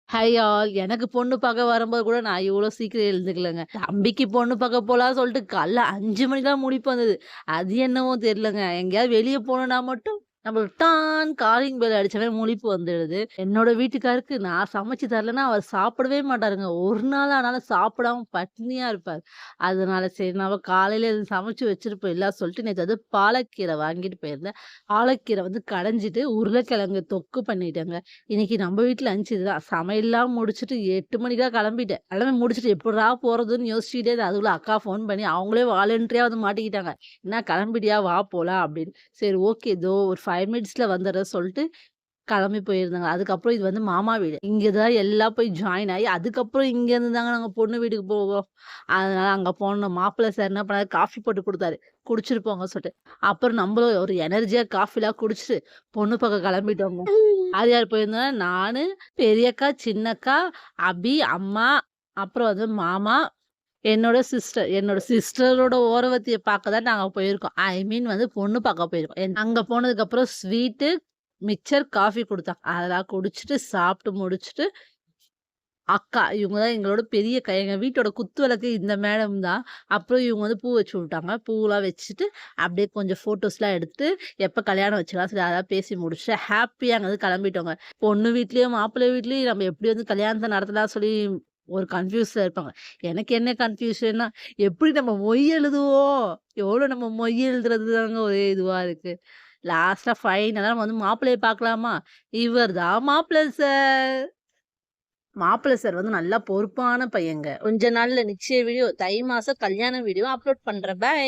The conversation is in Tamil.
Hi all. எனக்கு பொண்ணு பார்க்க வரும்போது கூட நான் இவ்ளோ சீக்கிரம் எழுந்துக்கலங்க. தம்பிக்கு பொண்ணு பார்க்க போலான்னு சொல்லிட்டு காலைல 5 மணிக்கெல்லாம் முழிப்பு வந்தது. அது என்னவோ தெரியலங்க. எங்கேயாவது வெளிய போணும்னா மட்டும் நம்மளுக்கு டான் காலிங் பெல் அடிச்சோனே முழிப்பு வந்துடுது. என்னோட வீட்டுக்காருக்கு நான் சமைச்சு தரலன்னா அவர் சாப்பிடவே மாட்டாருங்க. ஒரு நாள் ஆனாலும் சாப்பிடாம பட்னியா இருப்பாரு. அதனால சரி நம்ம காலையில இது சமைச்சு வச்சுட்டு போயிடலாம் சொல்லிட்டு நேத்து வந்து பாலக்கீரை வாங்கிட்டு போயிருந்தேன். பாலக்கீரை வந்து கடைஞ்சிட்டு உருளைக்கிழங்கு தொக்கு பண்ணிட்டேங்க. இன்னைக்கு நம்ம வீட்ல லஞ்ச் இதுதான். சமையல்லாம் முடிச்சுட்டு 8 மணிக்கா கிளம்பிட்டேன். கிளம்பி முடிச்சுட்டு எப்புட்றா போறதுன்னு யோசிச்சுக்கிட்டே இருந்தேன். அதுக்குள்ள அக்கா ஃபோன் பண்ணி அவங்களே வாலண்டரியா வந்து மாட்டிக்கிட்டாங்க. "என்ன கிளம்பிட்டியா? வா போலாம்" அப்படின்னு. சரி ஓகே. இதோ ஒரு 5 மினிட்ஸ்ல வந்துர்றேன் சொல்லிட்டு கிளம்பி போயிருந்தேங்க. அதுக்கப்புறம் இது வந்து மாமா வீடு. இங்க தான் எல்லாம் போய் ஜாயின் ஆயி, அதுக்கப்புறம் இங்கேருந்து தாங்க நாங்க பொண்ணு வீட்டுக்கு போவோம். அதனால அங்க போனோம். மாப்பிள்ளை சார் என்ன பண்ணாரு, காஃபி போட்டு குடுத்தாரு. குடிச்சிட்டு போங்க சொல்லிட்டு. அப்புறம் நம்மளும் ஒரு எனர்ஜியா காஃபிலாம் குடிச்சுட்டு, பொண்ணு பார்க்க கிளம்பிட்டோங்க. யார் யார் போயிருந்தோம்னா, நானு, பெரியக்கா, சின்னக்கா, அபி, அம்மா, அப்புறம் வந்து மாமா, என்னோட சிஸ்டர். என்னோட சிஸ்டரோட ஓரவத்திய பார்க்க தான் நாங்க போயிருக்கோம். ஐ மீன் வந்து பொண்ணு பார்க்க போயிருக்கோம். அங்க போனதுக்கப்புறம் ஸ்வீட்டு, மிக்சர், காஃபி குடுத்தாங்க. அதெல்லாம் குடிச்சுட்டு, சாப்பிட்டு முடிச்சுட்டு, அக்கா இவங்க தான் எங்களோட பெரிய எங்க வீட்டோட குத்து விளக்கு இந்த மேடம் தான். அப்புறம் இவங்க வந்து பூ வச்சு விட்டாங்க. பூவெல்லாம் வச்சுட்டு, அப்படியே கொஞ்சம் ஃபோட்டோஸ்லாம் எடுத்து, எப்ப கல்யாணம் வச்சுக்கலாம் சரி அதெல்லாம் பேசி முடிச்சுட்டு, ஹேப்பியா அங்கருந்து கிளம்பிட்டோங்க. பொண்ணு வீட்லயும், மாப்பிள்ளை வீட்லயும் நம்ம எப்படி வந்து கல்யாணத்த நடத்தலாம் சொல்லி ஒரு கன்ஃப்யூஸ்ல இருப்பாங்க. எனக்கு என்ன கன்ஃப்யூஷன்னா, எப்படி நம்ம மொய் எழுதுவோம்? எவ்வளோ நம்ம மொய் எழுதுறது தாங்க ஒரே இதுவா இருக்கு. லாஸ்ட்டா ஃபைனலா நம்ம வந்து மாப்பிள்ளைய பார்க்கலாமா? இவர் தான் மாப்பிள்ளை சார். மாப்பிள்ளை சார் வந்து நல்லா பொறுப்பான பையங்க. கொஞ்ச நாள்ல நிச்சய வீடியோ, தை மாசம் கல்யாண வீடியோ அப்லோட் பண்றேன். பாய்.